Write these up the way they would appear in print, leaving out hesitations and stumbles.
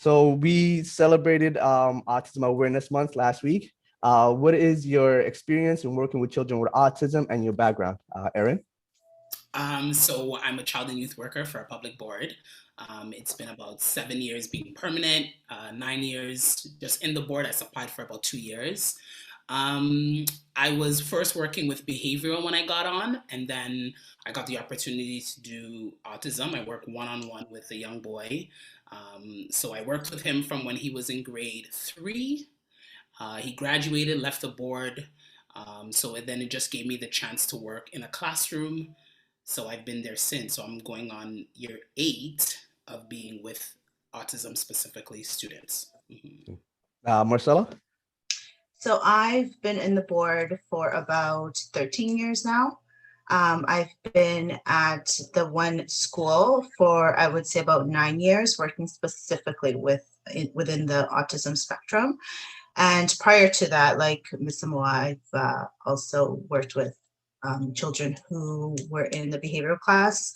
So we celebrated Autism Awareness Month last week. What is your experience in working with children with autism and your background, Erin? So I'm a child and youth worker for a public board. It's been about 7 years being permanent, 9 years just in the board. I applied for about 2 years. Um, I was first working with behavioral when I got on, and then I got the opportunity to do autism. I work one-on-one with a young boy. So I worked with him from when he was in grade 3. He graduated, left the board. Then it just gave me the chance to work in a classroom. So I've been there since. So I'm going on year 8 of being with autism specifically students. Mhm. Marcella? So I've been in the board for about 13 years now. I've been at the one school for, I would say, about 9 years, working specifically within the autism spectrum. And prior to that, like Ms. Amoah, I've also worked with children who were in the behavioral class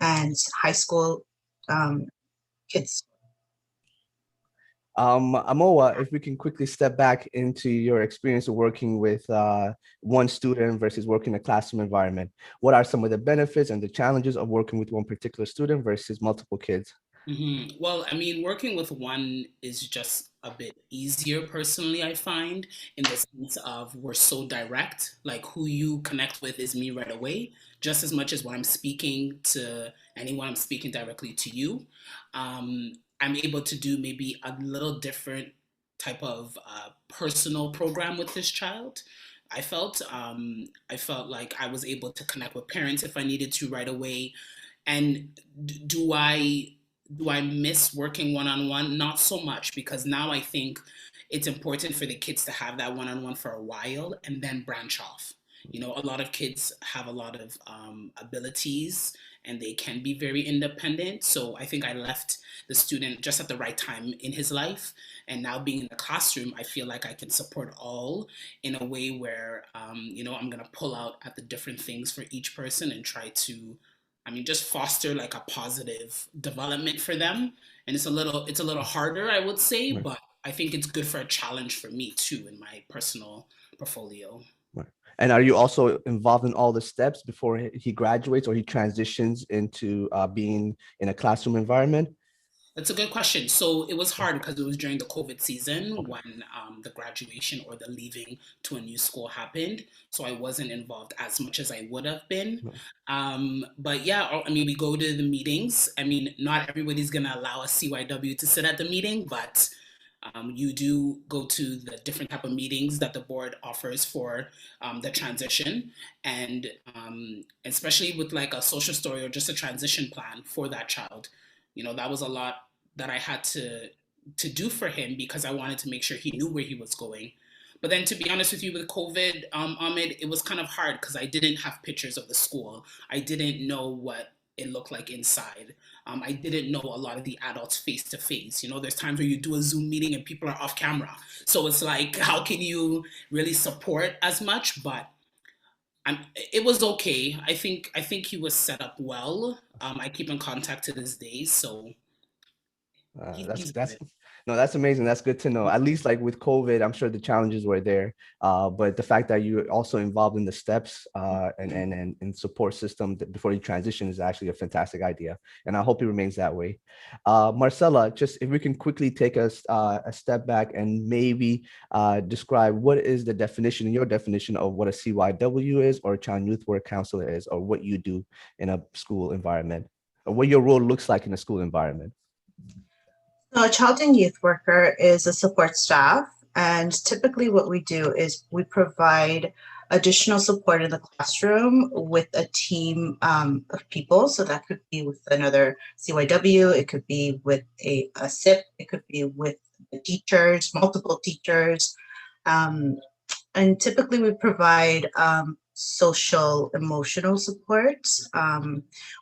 and high school um, kids. Amoah, if we can quickly step back into your experience of working with one student versus working in a classroom environment. What are some of the benefits and the challenges of working with one particular student versus multiple kids? Well, I mean, working with one is just a bit easier personally, I find, in the sense of we're so direct, like who you connect with is me right away, just as much as when I'm speaking to anyone, I'm speaking directly to you. I'm able to do maybe a little different type of personal program with this child. I felt like I was able to connect with parents if I needed to right away. And do I miss working one on one? Not so much, because now I think it's important for the kids to have that one on one for a while and then branch off. You know, a lot of kids have a lot of abilities and they can be very independent. So I think I left the student just at the right time in his life. And now being in the classroom, I feel like I can support all in a way where, I'm going to pull out at the different things for each person and try to, just foster like a positive development for them. And it's a little harder, I would say, Right, but I think it's good for a challenge for me too in my personal portfolio. right. And are you also involved in all the steps before he graduates or he transitions into being in a classroom environment? That's a good question. So it was hard because it was during the COVID season Okay. when the graduation or the leaving to a new school happened. So I wasn't involved as much as I would have been. No. But yeah, we go to the meetings. Not everybody's going to allow a CYW to sit at the meeting, but you do go to the different type of meetings that the board offers for the transition, and especially with like a social story or just a transition plan for that child. That was a lot that I had to do for him because I wanted to make sure he knew where he was going. But then, to be honest with you, with COVID, Ahmed, it was kind of hard because I didn't have pictures of the school. I didn't know what it looked like inside. I didn't know a lot of the adults face to face. There's times where you do a Zoom meeting and people are off camera. So it's like, how can you really support as much? But it was okay. I think he was set up well. I keep in contact to this day, so Uh, he's, that's he's that's good. no, that's amazing. That's good to know. At least like with COVID, I'm sure the challenges were there. But the fact that you're also involved in the steps and support system before you transition is actually a fantastic idea. And I hope it remains that way. Marcela, just if we can quickly take us a step back and maybe describe what is the definition, your definition of what a CYW is or a child and youth work counselor is, or what you do in a school environment, or what your role looks like in a school environment. So a child and youth worker is a support staff, and typically what we do is we provide additional support in the classroom with a team of people. So that could be with another CYW, it could be with a SIP, it could be with the teachers, multiple teachers. Um, and typically we provide social emotional support,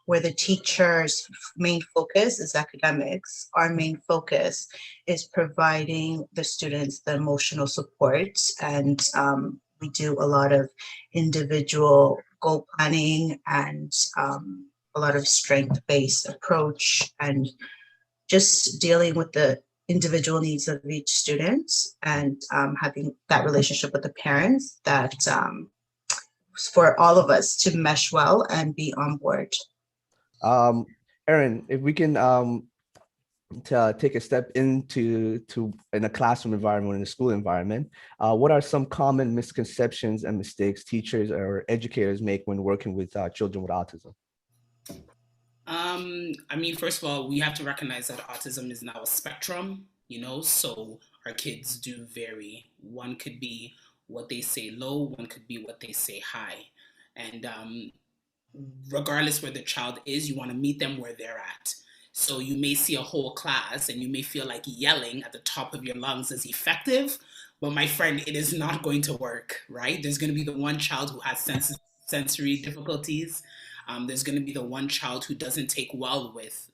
where the teacher's main focus is academics. Our main focus is providing the students the emotional support, and we do a lot of individual goal planning and a lot of strength-based approach, and just dealing with the individual needs of each student, and having that relationship with the parents, that for all of us to mesh well and be on board. Erin, if we can to take a step into in a classroom environment, in a school environment, what are some common misconceptions and mistakes teachers or educators make when working with children with autism? I mean, first of all, we have to recognize that autism is now a spectrum, so our kids do vary. One could be what they say low, one could be what they say high. And regardless where the child is, you want to meet them where they're at. So you may see a whole class and you may feel like yelling at the top of your lungs is effective, but my friend, it is not going to work, right? There's going to be the one child who has sensory difficulties. There's going to be the one child who doesn't take well with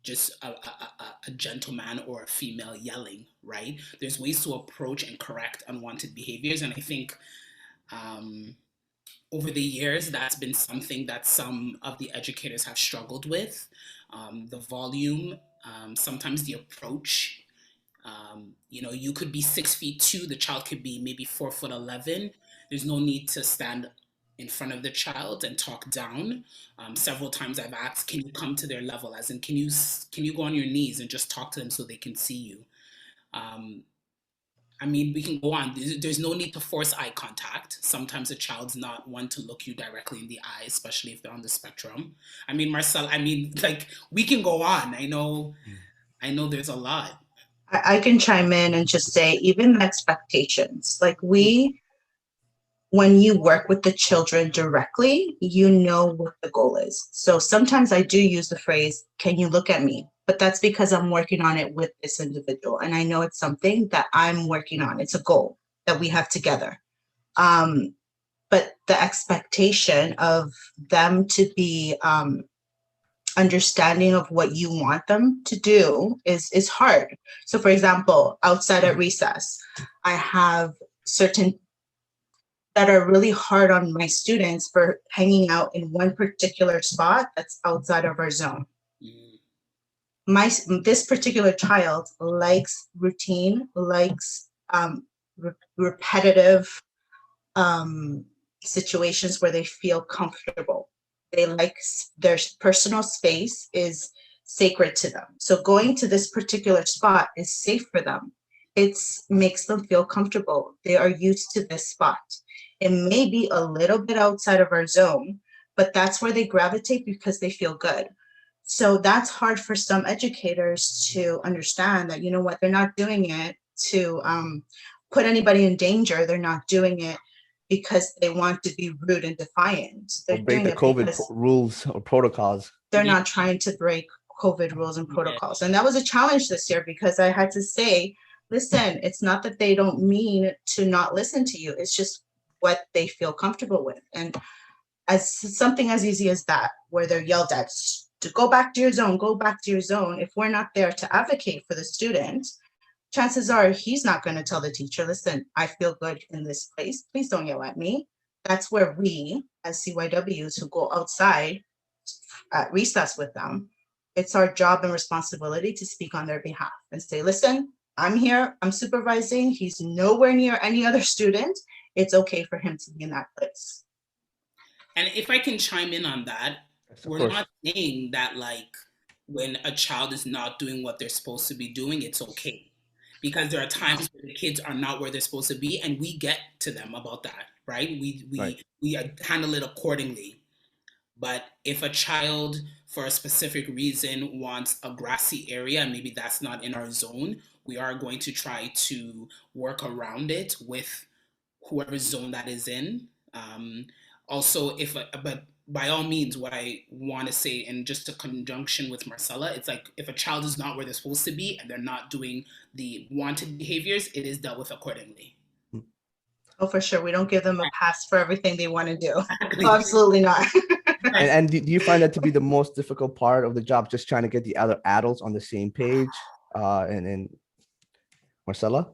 just a gentleman or a female yelling, right? There's ways to approach and correct unwanted behaviors. And I think over the years, that's been something that some of the educators have struggled with. The volume, sometimes the approach. You could be 6'2", the child could be maybe 4'11". There's no need to stand in front of the child and talk down. Several times I've asked, can you come to their level? As in, can you go on your knees and just talk to them so they can see you? I mean, we can go on. There's no need to force eye contact. Sometimes a child's not one to look you directly in the eye, especially if they're on the spectrum. I mean, Marcel, we can go on. I know there's a lot. I can chime in and just say, even the expectations, when you work with the children directly, you know what the goal is. So sometimes I do use the phrase, can you look at me? But that's because I'm working on it with this individual. And I know it's something that I'm working on. It's a goal that we have together. But the expectation of them to be understanding of what you want them to do is hard. So for example, outside at recess, I have certain that are really hard on my students for hanging out in one particular spot that's outside of our zone. This particular child likes routine, likes repetitive situations where they feel comfortable. They like their personal space is sacred to them. So going to this particular spot is safe for them. It makes them feel comfortable. They are used to this spot. It may be a little bit outside of our zone, but that's where they gravitate because they feel good. So that's hard for some educators to understand that, they're not doing it to put anybody in danger. They're not doing it because they want to be rude and defiant. They're break the COVID rules or protocols. They're not trying to break COVID rules and protocols. And that was a challenge this year because I had to say, listen, it's not that they don't mean to not listen to you. It's just what they feel comfortable with. And as something as easy as that, where they're yelled at to go back to your zone, go back to your zone. If we're not there to advocate for the student, chances are he's not going to tell the teacher, listen, I feel good in this place. Please don't yell at me. That's where we, as CYWs who go outside at recess with them, it's our job and responsibility to speak on their behalf and say, listen, I'm here, I'm supervising. He's nowhere near any other student. It's okay for him to be in that place. And if I can chime in on that, we're not saying that when a child is not doing what they're supposed to be doing, it's okay. Because there are times where the kids are not where they're supposed to be, and we get to them about that, right? We handle it accordingly. But if a child, for a specific reason, wants a grassy area, and maybe that's not in our zone, we are going to try to work around it with whoever zone that is in. But by all means, what I want to say, and just a conjunction with Marcela, it's like if a child is not where they're supposed to be and they're not doing the wanted behaviors, it is dealt with accordingly. Oh, for sure. We don't give them a pass for everything they want to do. Exactly. Oh, absolutely not. And do you find that to be the most difficult part of the job, just trying to get the other adults on the same page? And Marcela?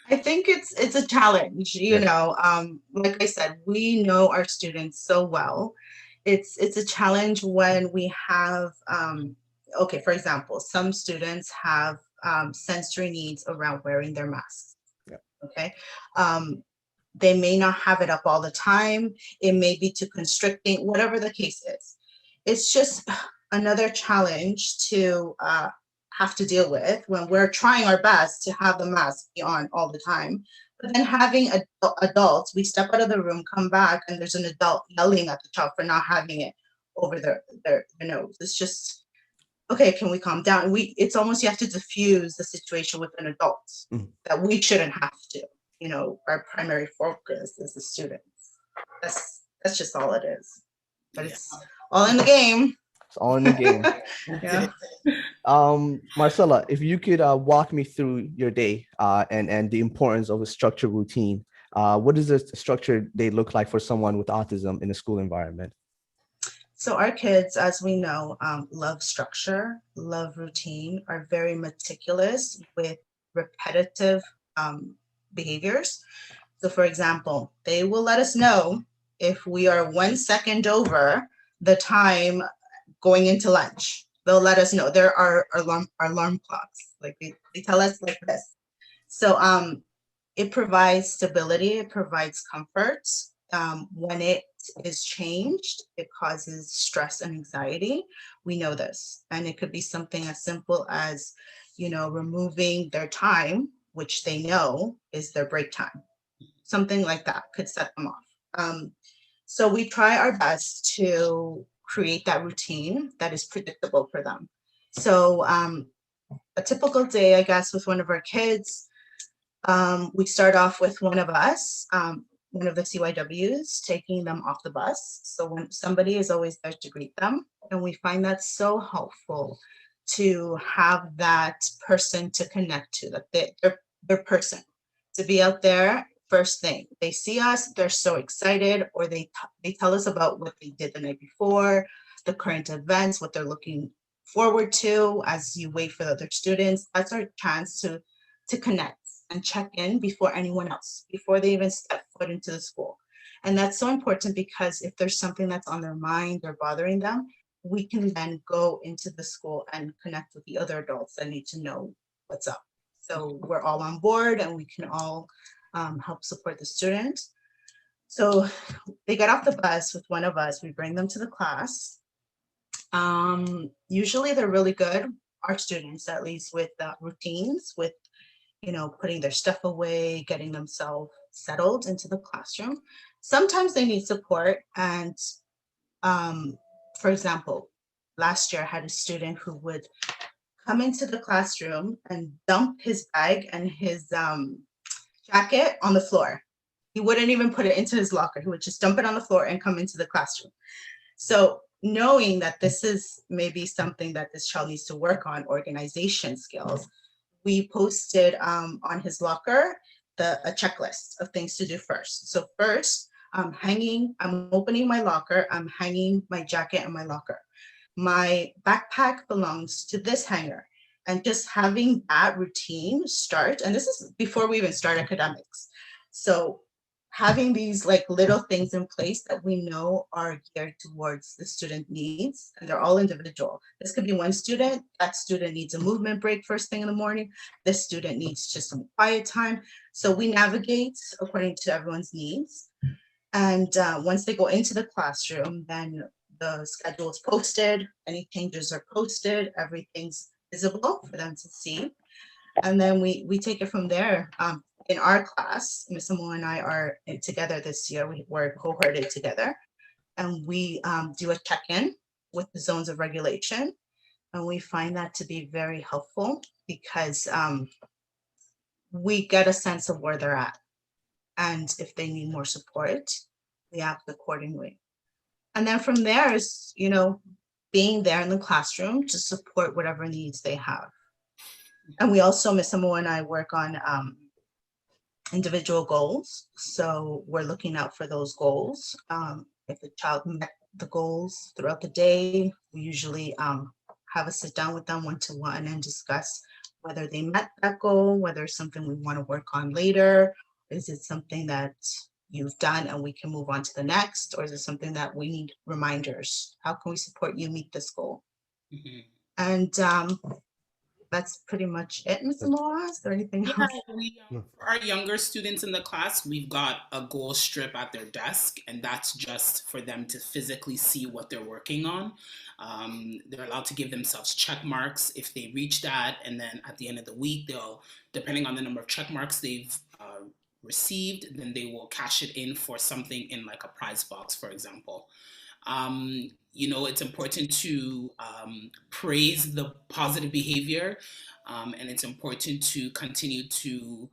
I think it's a challenge, like I said, we know our students so well. It's a challenge when we have, for example, some students have sensory needs around wearing their masks. Yeah. Okay. They may not have it up all the time. It may be too constricting, whatever the case is. It's just another challenge to have to deal with when we're trying our best to have the mask be on all the time. But then having adults, we step out of the room, come back, and there's an adult yelling at the child for not having it over their nose. It's just, okay, can we calm down? It's almost you have to diffuse the situation with an adult that we shouldn't have to. You know, our primary focus is the students. That's just all it is. But it's all in the game. It's all in the game. Yeah. Marcela, if you could walk me through your day and the importance of a structured routine. What does a structured day look like for someone with autism in a school environment? So our kids, as we know, love structure, love routine, are very meticulous with repetitive behaviors. So for example, they will let us know if we are 1 second over the time going into lunch. They'll let us know. There are alarm clocks. Like they tell us like this. So it provides stability, it provides comfort. When it is changed, it causes stress and anxiety. We know this. And it could be something as simple as, you know, removing their time, which they know is their break time. Something like that could set them off. So we try our best to create that routine that is predictable for them. So a typical day, I guess, with one of our kids, we start off with one of us, one of the CYWs, taking them off the bus. So when somebody is always there to greet them, and we find that so helpful to have that person to connect to, that their person, to be out there. First thing, they see us, they're so excited, or they tell us about what they did the night before, the current events, what they're looking forward to as you wait for the other students. That's our chance to connect and check in before anyone else, before they even step foot into the school. And that's so important because if there's something that's on their mind or bothering them, we can then go into the school and connect with the other adults that need to know what's up. So we're all on board and we can all help support the student. So they get off the bus with one of us, we bring them to the class. Usually they're really good, our students, at least with routines, with, you know, putting their stuff away, getting themselves settled into the classroom. Sometimes they need support. And for example, last year I had a student who would come into the classroom and dump his bag and his jacket on the floor. He wouldn't even put it into his locker. He would just dump it on the floor and come into the classroom. So knowing that this is maybe something that this child needs to work on, organization skills, we posted on his locker a checklist of things to do first. So first, I'm opening my locker, I'm hanging my jacket in my locker. My backpack belongs to this hanger. And just having that routine start, and this is before we even start academics. So having these like little things in place that we know are geared towards the student needs, and they're all individual. This could be one student, that student needs a movement break first thing in the morning. This student needs just some quiet time. So we navigate according to everyone's needs. And once they go into the classroom, then the schedule is posted, any changes are posted, everything's visible for them to see. And then we take it from there. In our class, Ms. Amoah and I are together this year. We're cohorted together, and we do a check-in with the zones of regulation. And we find that to be very helpful because we get a sense of where they're at. And if they need more support, we act accordingly. And then from there is, you know, being there in the classroom to support whatever needs they have. And we also, Ms. Amoah and I, work on individual goals. So we're looking out for those goals. If the child met the goals throughout the day, we usually have a sit down with them one-to-one and discuss whether they met that goal, whether it's something we want to work on later. Is it something that you've done and we can move on to the next, or is it something that we need reminders? How can we support you meet this goal? Mm-hmm. And that's pretty much it, Ms. Amoah. Is there anything Yeah, else? for our younger students in the class, we've got a goal strip at their desk, and that's just for them to physically see what they're working on. They're allowed to give themselves check marks if they reach that, and then at the end of the week, they'll, depending on the number of check marks they've received, then they will cash it in for something in like a prize box, for example. It's important to praise the positive behavior, and it's important to continue to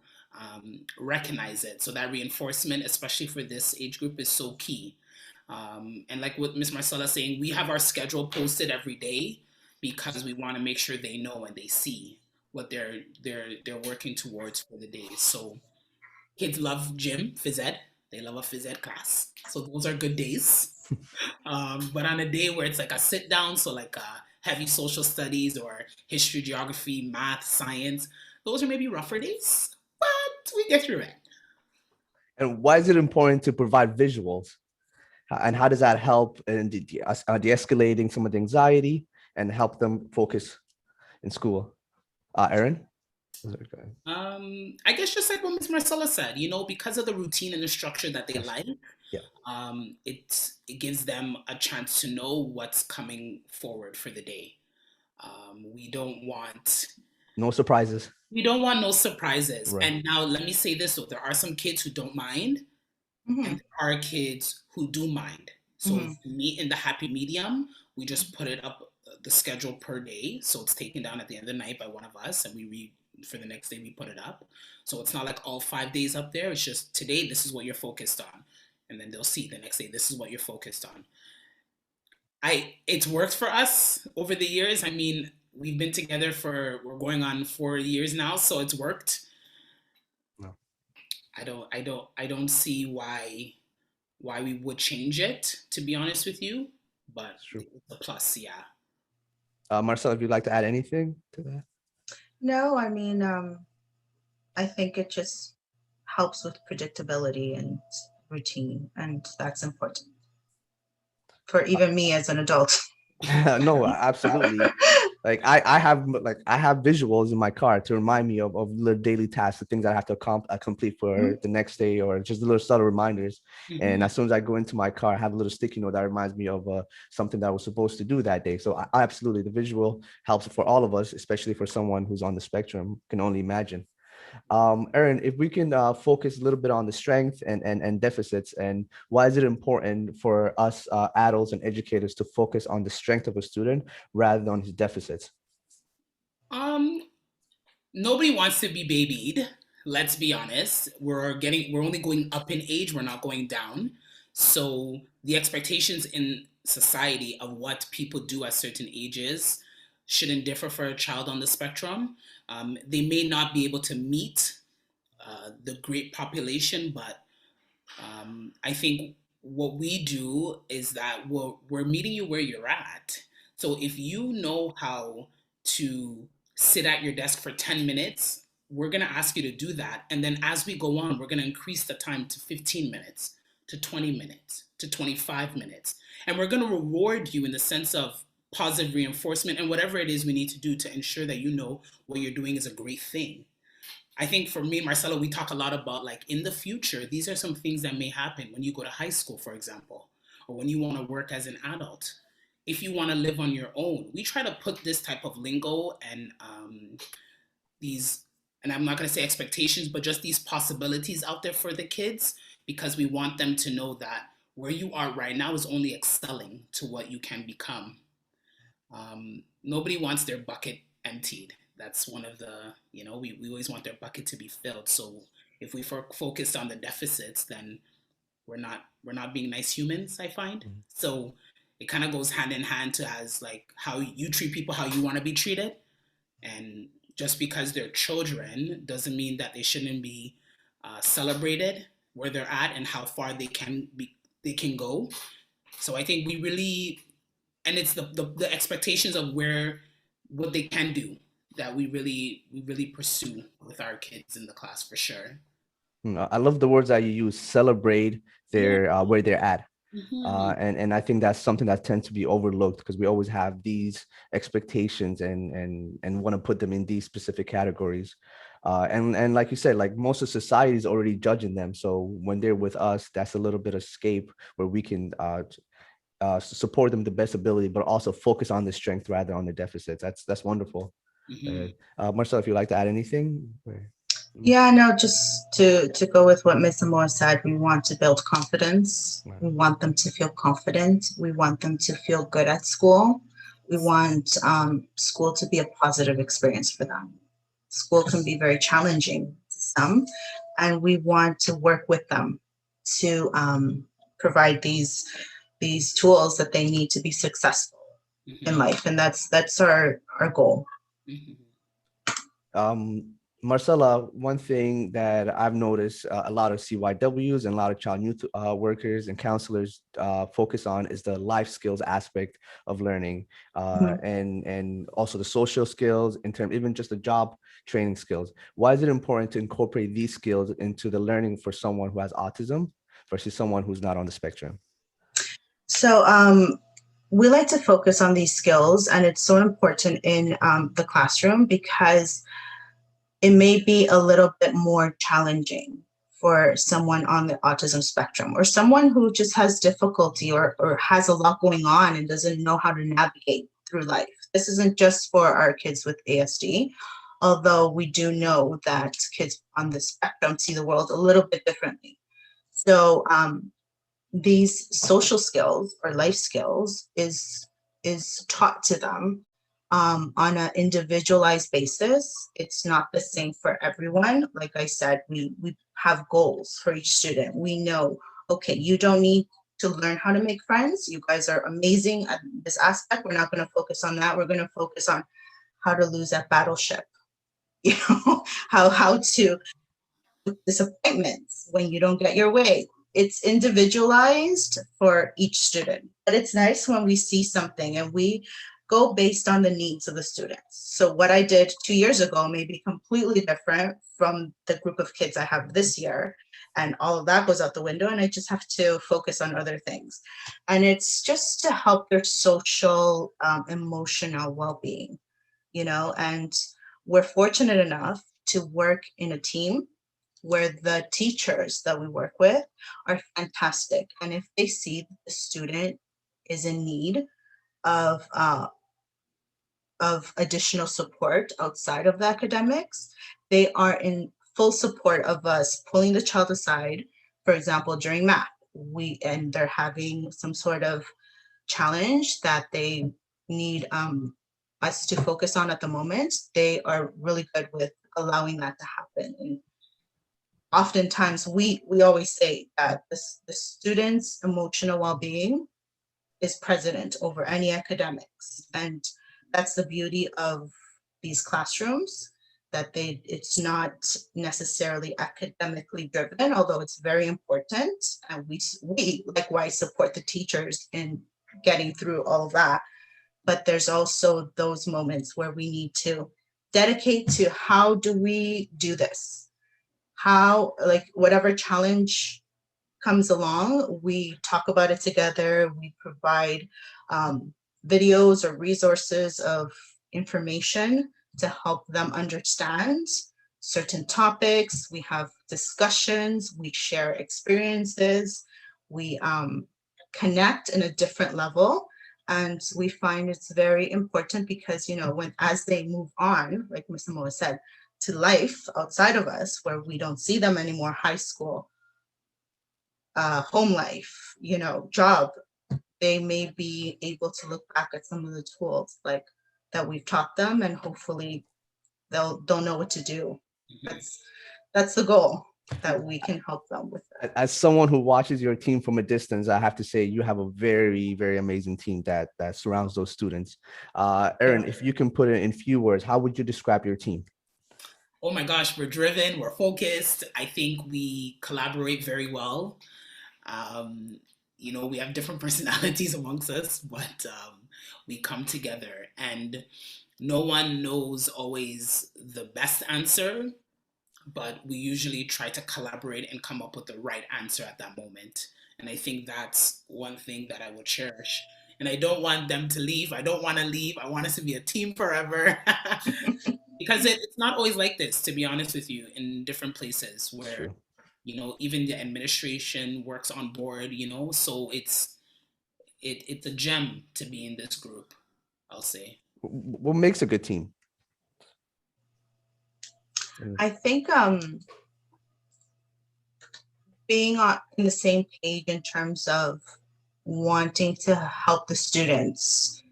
recognize it. So that reinforcement, especially for this age group, is so key. And like what Miss Marcela is saying, we have our schedule posted every day because we want to make sure they know and they see what they're working towards for the day. So kids love gym, phys ed. They love a phys ed class. So those are good days. But on a day where it's like a sit down, so like heavy social studies or history, geography, math, science, those are maybe rougher days, but we get through it. And why is it important to provide visuals? And how does that help in de-escalating some of the anxiety and help them focus in school? Erin? I guess just like what Ms. Marcela said, because of the routine and the structure that they like, it gives them a chance to know what's coming forward for the day. We don't want no surprises. Right. And now let me say this, though. There are some kids who don't mind, and there are kids who do mind. So if we meet in the happy medium, we just put it up, the schedule per day. So it's taken down at the end of the night by one of us, and we read for the next day, we put it up. So it's not like all 5 days up there. It's just today, this is what you're focused on. And then they'll see the next day, this is what you're focused on. It's worked for us over the years. I mean, we've been together we're going on 4 years now, so it's worked. No. I don't see why we would change it, to be honest with you, but it's a plus, yeah. Marcela, if you'd like to add anything to that? No, I mean, I think it just helps with predictability and routine, and that's important for even me as an adult. No, absolutely. Like I have visuals in my car to remind me of little daily tasks, the things I have to complete for the next day, or just little subtle reminders. And as soon as I go into my car, I have a little sticky note that reminds me of something that I was supposed to do that day. So I absolutely, the visual helps for all of us, especially for someone who's on the spectrum. Can only imagine. Erin, if we can focus a little bit on the strength and deficits, and why is it important for us adults and educators to focus on the strength of a student rather than his deficits? Nobody wants to be babied. Let's be honest. We're only going up in age. We're not going down. So the expectations in society of what people do at certain ages shouldn't differ for a child on the spectrum. They may not be able to meet the great population, but I think what we do is that we're meeting you where you're at. So if you know how to sit at your desk for 10 minutes, we're going to ask you to do that. And then as we go on, we're going to increase the time to 15 minutes, to 20 minutes, to 25 minutes. And we're going to reward you in the sense of positive reinforcement and whatever it is we need to do to ensure that you know what you're doing is a great thing. I think for me, Marcela, we talk a lot about like in the future, these are some things that may happen when you go to high school, for example, or when you want to work as an adult. If you want to live on your own, we try to put this type of lingo and these, and I'm not going to say expectations, but just these possibilities out there for the kids, because we want them to know that where you are right now is only excelling to what you can become. Nobody wants their bucket emptied. That's one of the, we always want their bucket to be filled. So if we focus on the deficits, then we're not being nice humans, I find. So it kind of goes hand in hand to as like how you treat people, how you want to be treated. And just because they're children doesn't mean that they shouldn't be celebrated where they're at and how far they can go. So I think we really, and it's the expectations of what they can do that we really pursue with our kids in the class for sure. I love the words that you use, celebrate their where they're at. And I think that's something that tends to be overlooked because we always have these expectations and want to put them in these specific categories. And like you said, like most of society is already judging them. So when they're with us, that's a little bit of escape where we can support them the best ability, but also focus on the strength rather on the deficits. That's wonderful. Marcel, if you'd like to add anything. Yeah, no, just to go with what Ms. Amoah said, we want to build confidence. We want them to feel confident. We want them to feel good at school. We want school to be a positive experience for them. School can be very challenging to some, and we want to work with them to provide these tools that they need to be successful in life, and that's our goal. Marcela, one thing that I've noticed a lot of CYWs and a lot of child youth workers and counselors focus on is the life skills aspect of learning, and also the social skills in terms, even just the job training skills. Why is it important to incorporate these skills into the learning for someone who has autism versus someone who's not on the spectrum? So we like to focus on these skills, and it's so important in the classroom because it may be a little bit more challenging for someone on the autism spectrum or someone who just has difficulty or has a lot going on and doesn't know how to navigate through life. This isn't just for our kids with ASD, although we do know that kids on the spectrum see the world a little bit differently. So these social skills or life skills is taught to them on an individualized basis. It's not the same for everyone. Like I said, we have goals for each student. We know, okay, you don't need to learn how to make friends. You guys are amazing at this aspect. We're not going to focus on that. We're going to focus on how to lose at battleship. You know, how to disappointments when you don't get your way. It's individualized for each student, but it's nice when we see something and we go based on the needs of the students. So what I did 2 years ago may be completely different from the group of kids I have this year, and all of that goes out the window, and I just have to focus on other things. And it's just to help their social, emotional well-being, you know, and we're fortunate enough to work in a team where the teachers that we work with are fantastic. And if they see the student is in need of additional support outside of the academics, they are in full support of us pulling the child aside. For example, during math, and they're having some sort of challenge that they need us to focus on at the moment. They are really good with allowing that to happen. And oftentimes we always say that the student's emotional well-being is precedent over any academics, and that's the beauty of these classrooms, that it's not necessarily academically driven, although it's very important, and we likewise support the teachers in getting through all of that. But there's also those moments where we need to dedicate to how do we do this, how, like, whatever challenge comes along, we talk about it together. We provide videos or resources of information to help them understand certain topics. We have discussions, we share experiences, we connect in a different level. And we find it's very important because, you know, as they move on, like Ms. Amoah said, to life outside of us, where we don't see them anymore, high school, home life, you know, job, they may be able to look back at some of the tools like that we've taught them, and hopefully they'll know what to do. That's the goal, that we can help them with that. As someone who watches your team from a distance, I have to say you have a very, very amazing team that surrounds those students. Erin, if you can put it in few words, how would you describe your team? Oh my gosh, we're driven, we're focused. I think we collaborate very well. You know, we have different personalities amongst us, but we come together, and no one knows always the best answer, but we usually try to collaborate and come up with the right answer at that moment. And I think that's one thing that I would cherish. And I don't want them to leave. I don't want to leave. I want us to be a team forever. Because it's not always like this, to be honest with you, in different places It's where, true. even the administration works on board, so it's a gem to be in this group, I'll say. What makes a good team? I think being in the same page in terms of wanting to help the students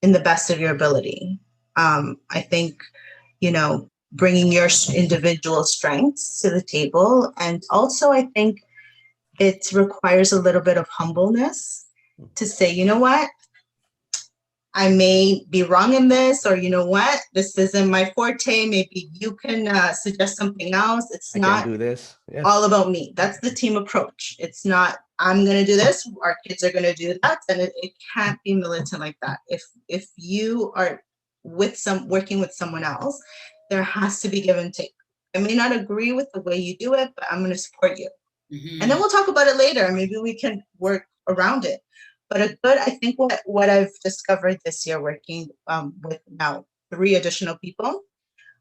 in the best of your ability. I think, bringing your individual strengths to the table. And also, I think it requires a little bit of humbleness to say, you know what, I may be wrong in this, or you know what, this isn't my forte. Maybe you can suggest something else. It's not do this. Yeah. all about me. That's the team approach. It's not, I'm going to do this, our kids are going to do that. And it can't be militant like that. If you are working with someone else, there has to be give and take. I may not agree with the way you do it, but I'm going to support you. And then we'll talk about it later. Maybe we can work around it. But I think what I've discovered this year working with now 3 additional people,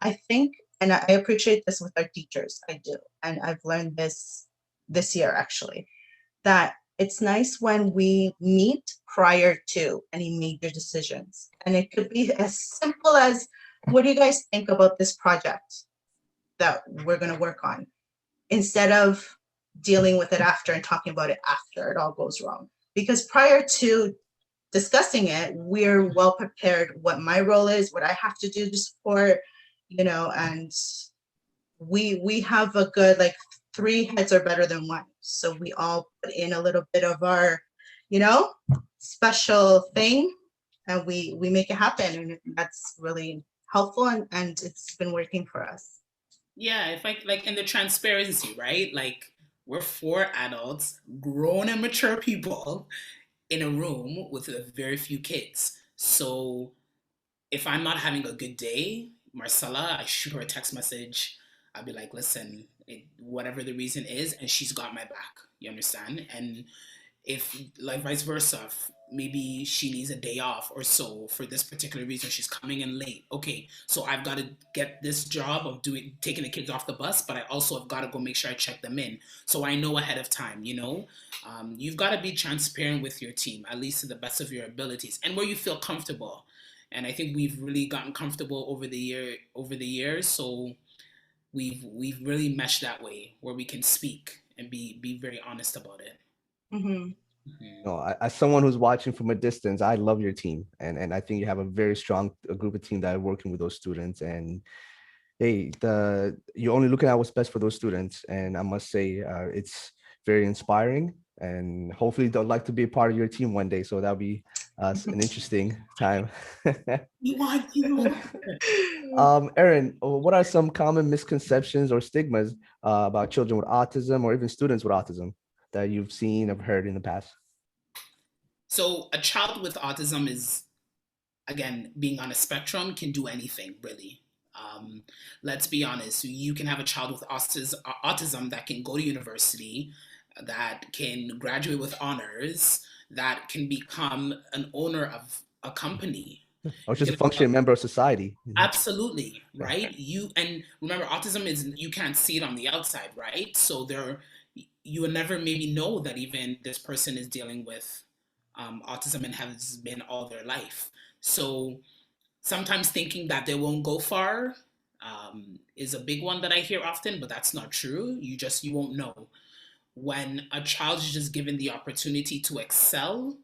I think, and I appreciate this with our teachers, I do. And I've learned this year, actually, that it's nice when we meet prior to any major decisions. And it could be as simple as, what do you guys think about this project that we're going to work on? Instead of dealing with it after and talking about it after it all goes wrong. Because prior to discussing it, we're well prepared what my role is, what I have to do to support, and we have a good, 3 heads are better than 1. So we all put in a little bit of our, special thing, and we make it happen. And that's really helpful, and it's been working for us. Yeah, if like in the transparency, right? Like, we're 4 adults, grown and mature people in a room with very few kids. So if I'm not having a good day, Marcela, I shoot her a text message. I'll be like, listen, whatever the reason is, and she's got my back. You understand? And if, like, vice versa, maybe she needs a day off or so for this particular reason, she's coming in late. Okay, so I've got to get this job of taking the kids off the bus, but I also have got to go make sure I check them in, so I know ahead of time. You've got to be transparent with your team, at least to the best of your abilities, and where you feel comfortable. And I think we've really gotten comfortable over the years, so we've really meshed that way where we can speak and be very honest about it. Mm-hmm. No, as someone who's watching from a distance, I love your team, and I think you have a very strong group of team that are working with those students. And hey, you're only looking at what's best for those students, and I must say, it's very inspiring. And hopefully, they'll like to be a part of your team one day. So that'll be an interesting time. We want you. Erin, what are some common misconceptions or stigmas about children with autism, or even students with autism, that you've seen or heard in the past? So a child with autism is, again, being on a spectrum, can do anything, really. Let's be honest, you can have a child with autism that can go to university, that can graduate with honors, that can become an owner of a company. Or just a functioning member of society. Absolutely, right? And remember, autism is, you can't see it on the outside, right? So you will never maybe know that even this person is dealing with autism and has been all their life. So sometimes thinking that they won't go far is a big one that I hear often, but that's not true. You won't know. When a child is just given the opportunity to excel,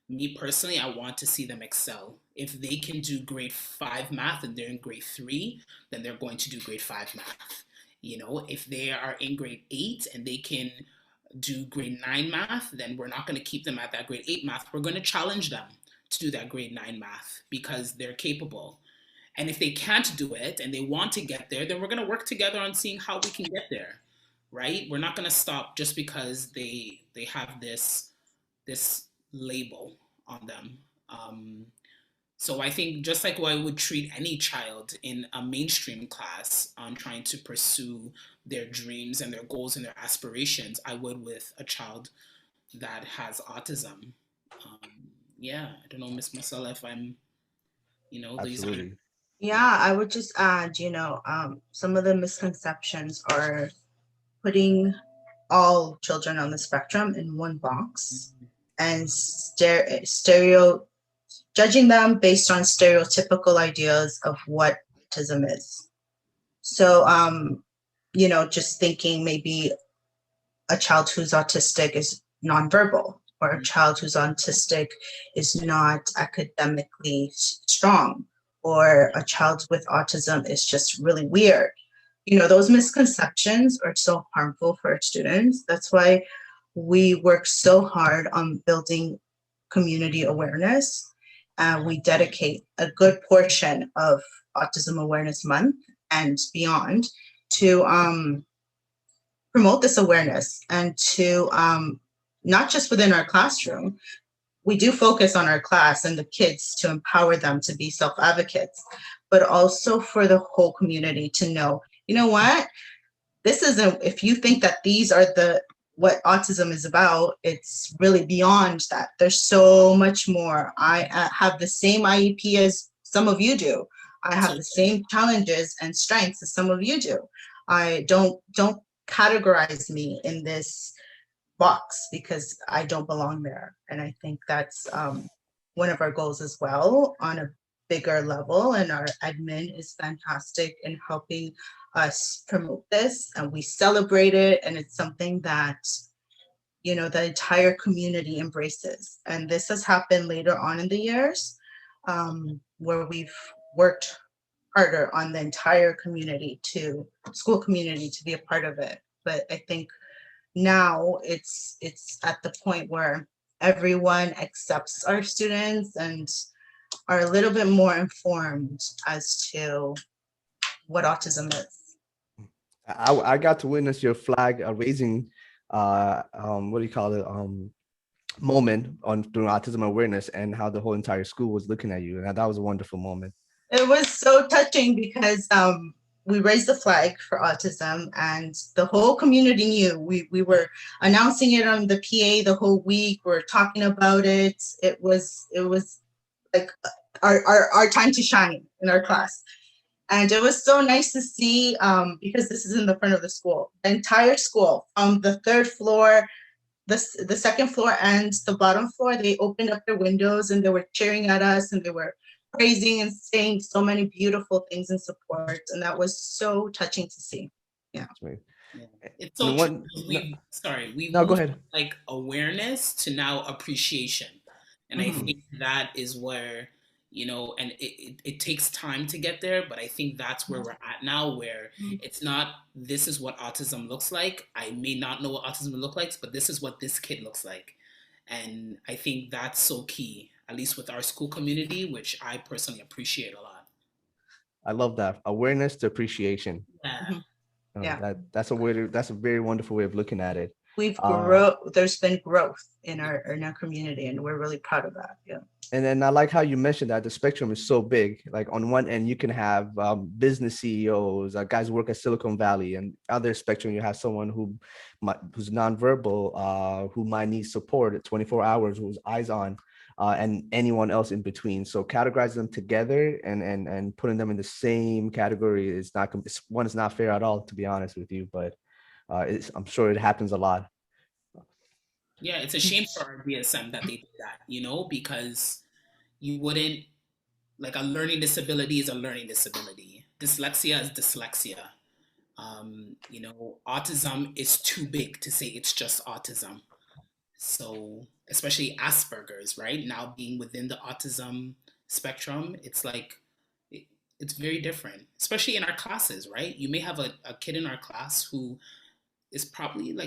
me personally, I want to see them excel. If they can do grade 5 math and they're in grade 3, then they're going to do grade 5 math. If they are in grade 8 and they can do grade 9 math, then we're not going to keep them at that grade 8 math. We're going to challenge them to do that grade 9 math because they're capable. And if they can't do it and they want to get there, then we're going to work together on seeing how we can get there, right? We're not going to stop just because they have this label on them. So I think just like I would treat any child in a mainstream class on trying to pursue their dreams and their goals and their aspirations, I would with a child that has autism. Yeah, I don't know, Miss Marcela, if I'm, these aren't. Absolutely. Yeah, I would just add, some of the misconceptions are putting all children on the spectrum in one box and judging them based on stereotypical ideas of what autism is. So, just thinking maybe a child who's autistic is nonverbal, or a child who's autistic is not academically strong, or a child with autism is just really weird. Those misconceptions are so harmful for our students. That's why we work so hard on building community awareness. We dedicate a good portion of Autism Awareness Month and beyond to promote this awareness, and to not just within our classroom. We do focus on our class and the kids to empower them to be self-advocates, but also for the whole community to know, you know what, this isn't, if you think that these are what autism is about, it's really beyond that. There's so much more. I have the same IEP as some of you do. I have the same challenges and strengths as some of you do. I don't categorize me in this box because I don't belong there. And I think that's one of our goals as well on a bigger level. And our admin is fantastic in helping us promote this, and we celebrate it. And it's something that, the entire community embraces. And this has happened later on in the years, where we've worked harder on the entire school community to be a part of it. But I think now it's at the point where everyone accepts our students and are a little bit more informed as to what autism is. I got to witness your flag raising, what do you call it, moment during Autism Awareness, and how the whole entire school was looking at you, and that was a wonderful moment. It was so touching because we raised the flag for autism, and the whole community knew. We were announcing it on the PA the whole week. We're talking about it. It was like our time to shine in our class. And it was so nice to see, because this is in the front of the school, the entire school, from the third floor, the second floor and the bottom floor, they opened up their windows and they were cheering at us, and they were praising and saying so many beautiful things in support. And that was so touching to see. Yeah. Yeah. It's so true. We've go moved ahead. Like awareness to now appreciation. And I think that is where, and it takes time to get there, but I think that's where we're at now, where it's not, this is what autism looks like. I may not know what autism looks like, but this is what this kid looks like. And I think that's so key, at least with our school community, which I personally appreciate a lot. I love that. Awareness to appreciation. Yeah. That's a very wonderful way of looking at it. There's been growth in our community, and we're really proud of that. Yeah. And then I like how you mentioned that the spectrum is so big. Like on one end, you can have business CEOs, guys who work at Silicon Valley, and other spectrum, you have someone who's nonverbal, who might need support at 24 hours, who's eyes on, and anyone else in between. So categorize them together and putting them in the same category is not fair at all, to be honest with you. But I'm sure it happens a lot. Yeah, it's a shame for our DSM that they did that, because you wouldn't, like, a learning disability is a learning disability. Dyslexia is dyslexia. Autism is too big to say it's just autism. So, especially Asperger's, right? Now being within the autism spectrum, it's like, it's very different, especially in our classes, right? You may have a kid in our class who is probably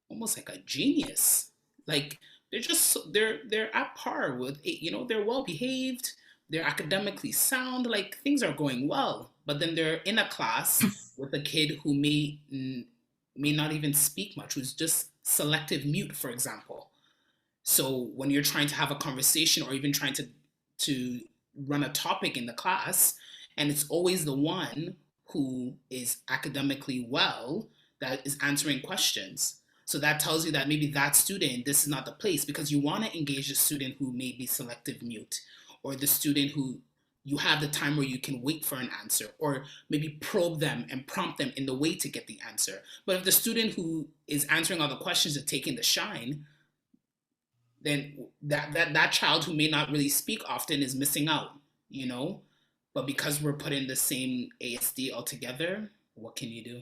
almost like a genius. Like they're at par with, they're well behaved, they're academically sound, like things are going well. But then they're in a class with a kid who may not even speak much, who's just selective mute, for example. So when you're trying to have a conversation or even trying to run a topic in the class, and it's always the one who is academically well that is answering questions. So that tells you that maybe that student, this is not the place, because you want to engage the student who may be selective mute, or the student who you have the time where you can wait for an answer, or maybe probe them and prompt them in the way to get the answer. But if the student who is answering all the questions and taking the shine, then that child who may not really speak often is missing out, you know? But because we're put in the same ASD altogether, what can you do?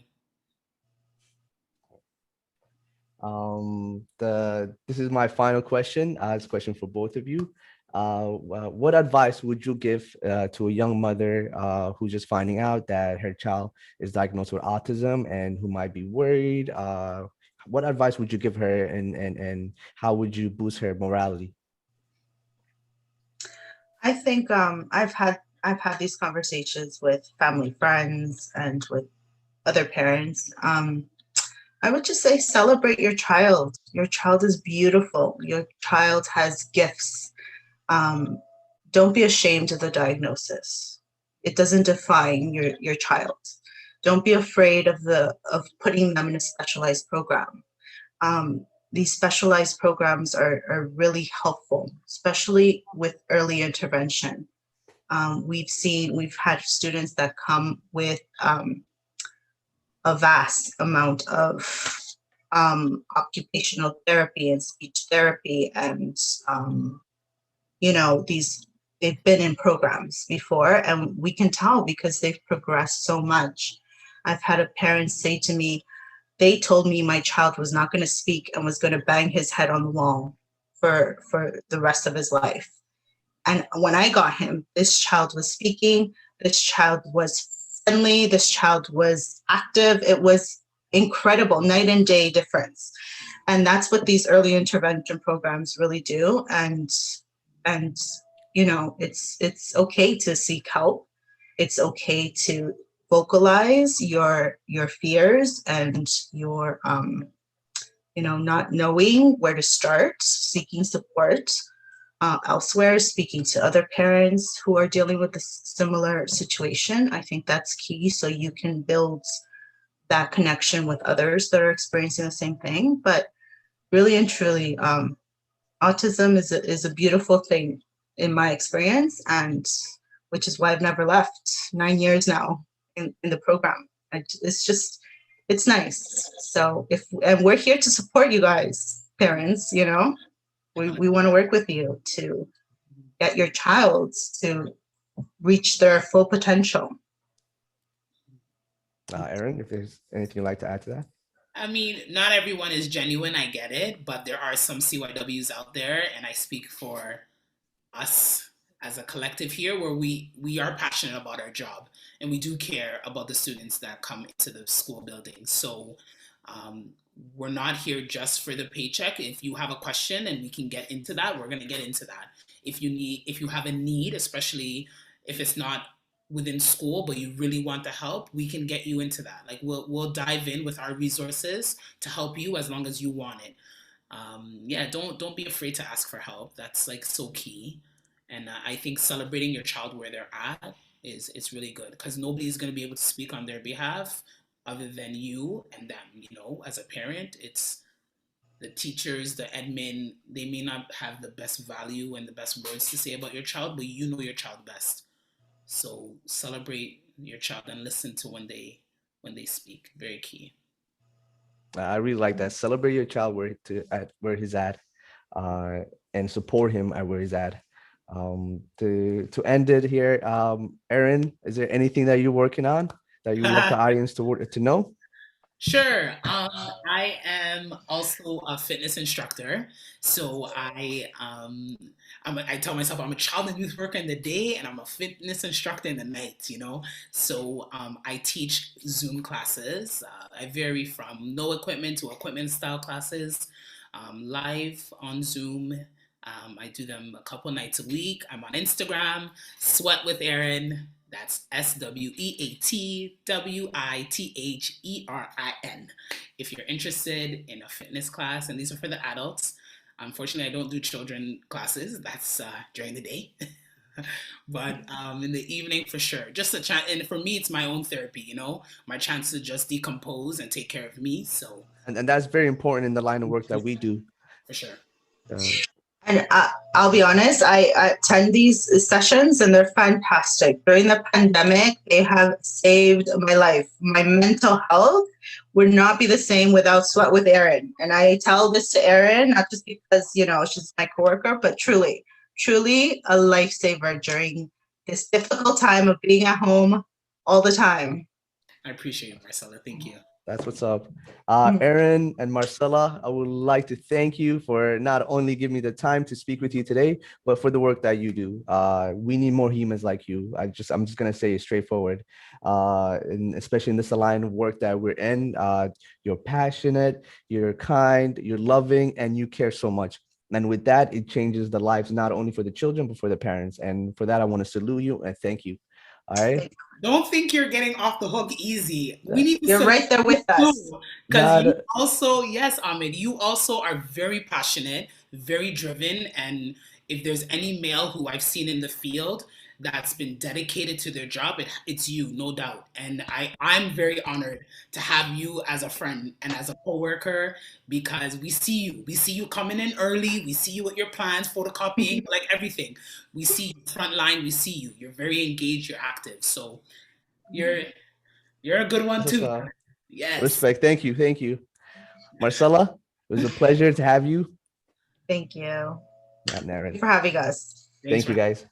This is my final question. It's a question for both of you. What advice would you give to a young mother who's just finding out that her child is diagnosed with autism and who might be worried? What advice would you give her, and how would you boost her morality? I think I've had these conversations with family friends and with other parents. I would just say celebrate your child. Your child is beautiful. Your child has gifts. Don't be ashamed of the diagnosis. It doesn't define your child. Don't be afraid of putting them in a specialized program. These specialized programs are really helpful, especially with early intervention. We've had students that come with a vast amount of occupational therapy and speech therapy, and they've been in programs before, and we can tell because they've progressed so much. I've had a parent say to me, they told me my child was not going to speak and was going to bang his head on the wall for the rest of his life. And when I got him, this child was speaking, this child was friendly, this child was active. It was incredible, night and day difference. And that's what these early intervention programs really do. And it's okay to seek help. It's okay to vocalize your fears and your not knowing where to start, seeking support elsewhere, speaking to other parents who are dealing with a similar situation. I think that's key, so you can build that connection with others that are experiencing the same thing. But really and truly, autism is a beautiful thing in my experience, and which is why I've never left 9 years now in the program. It's nice. So and we're here to support you guys, parents, we want to work with you to get your child to reach their full potential. Erin, if there's anything you'd like to add to that? I mean, not everyone is genuine, I get it, but there are some CYWs out there, and I speak for us as a collective here, where we are passionate about our job, and we do care about the students that come into the school building. So we're not here just for the paycheck. If you have a question and we can get into that, we're going to get into that. If you have a need, especially if it's not within school but you really want the help, we can get you into that. Like we'll dive in with our resources to help you as long as you want it. Yeah, don't be afraid to ask for help. That's like so key. And I think celebrating your child where they're at is really good, because nobody's going to be able to speak on their behalf other than you and them. As a parent, it's the teachers, the admin. They may not have the best value and the best words to say about your child, but you know your child best. So celebrate your child and listen to when they speak. Very key. I really like that. Celebrate your child where he's at, and support him at where he's at. To end it here, Erin, is there anything that you're working on that you want the audience to know? Sure. I am also a fitness instructor. So I tell myself I'm a child and youth worker in the day, and I'm a fitness instructor in the night. So I teach Zoom classes. I vary from no equipment to equipment style classes, live on Zoom. I do them a couple nights a week. I'm on Instagram, Sweat with Erin. That's SWEATWITHERIN. If you're interested in a fitness class, and these are for the adults. Unfortunately, I don't do children classes. That's during the day. But in the evening, for sure. Just a chance. And for me, it's my own therapy, my chance to just decompose and take care of me. So And that's very important in the line of work that we do. For sure. And I'll be honest, I attend these sessions and they're fantastic. During the pandemic, they have saved my life. My mental health would not be the same without Sweat with Erin. And I tell this to Erin, not just because, you know, she's my coworker, but truly, truly a lifesaver during this difficult time of being at home all the time. I appreciate it, Marcela. Thank you. That's what's up. Erin and Marcela, I would like to thank you for not only giving me the time to speak with you today, but for the work that you do. We need more humans like you. I'm just gonna say it straightforward. And especially in this line of work that we're in, you're passionate, you're kind, you're loving, and you care so much. And with that, it changes the lives not only for the children, but for the parents. And for that, I want to salute you and thank you. All right. Don't think you're getting off the hook easy. We need to You're right there with us. Because you also, yes, Ahmed, you also are very passionate, very driven. And if there's any male who I've seen in the field that's been dedicated to their job, it's you, no doubt. And I'm very honored to have you as a friend and as a coworker, because we see you. We see you coming in early. We see you with your plans, photocopying, like everything. We see you front line. We see you. You're very engaged. You're active. So you're a good one too. Yes. Respect. Thank you. Thank you. Marcela, it was a pleasure to have you. Thank you. Not narrative. Thank you for having us. Thank you, guys.